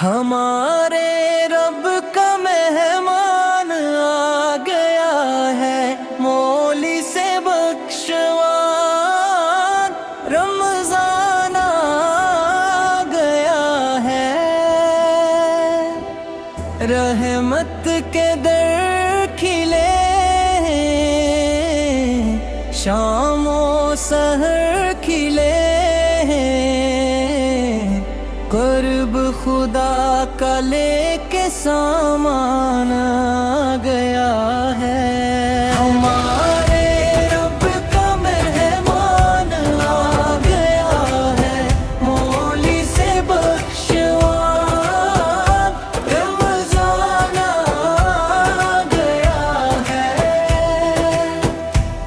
ہمارے رب کا مہمان آ گیا ہے، مولی سے بخشوان رمضان آ گیا ہے۔ رحمت کے در کھلے ہیں، شام و سحر کھلے ہیں، قرب خدا کا لے کے سامان آ گیا ہے۔ ہمارے رب کا مہمان آ گیا ہے، مولی سے بخشوان رمضان آ گیا ہے۔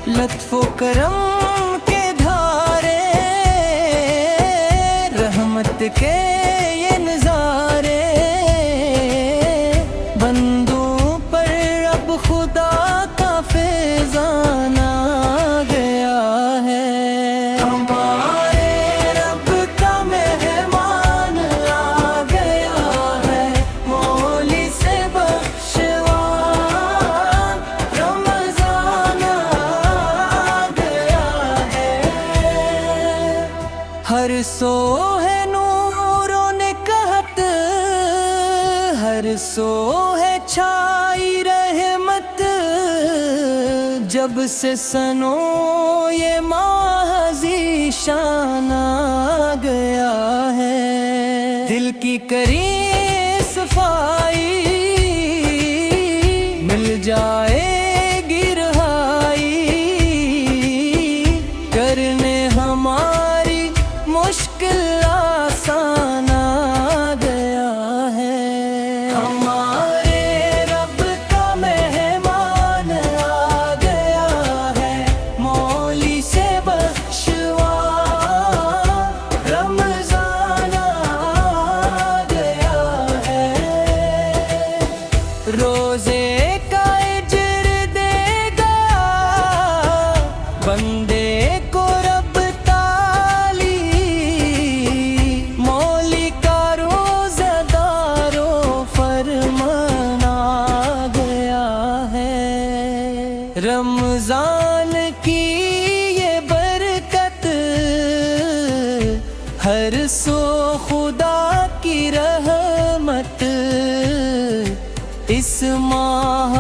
لطف و کرم کے دھارے، رحمت کے یہ نظارے، بندوں پر اب خدا کا فیضان آ گیا ہے۔ ہمارے رب کا مہمان آ گیا ہے، مولی سے بخشوان رمضان آ گیا ہے۔ ہر سو ہے نور و نکہت، ہر سو ہے چھائی رحمت، جب سے سنو یہ ماہ ذیشان آ گیا ہے۔ دل کی کری صفائی، مل جائے گی رہائی، کرنے ہماری مشکل آسان آ گیا ہے۔ ہمارے رب کا مہمان آ گیا ہے، مولی سے بخشوان رمضان آ گیا ہے۔ روزے کا اجر دے گا بندے کو رب تعالی، مولی کا روزہ دار و فرمان آ گیا ہے۔ رمضان کی یہ برکت، ہر سو خدا کی رحمت، اس ماہ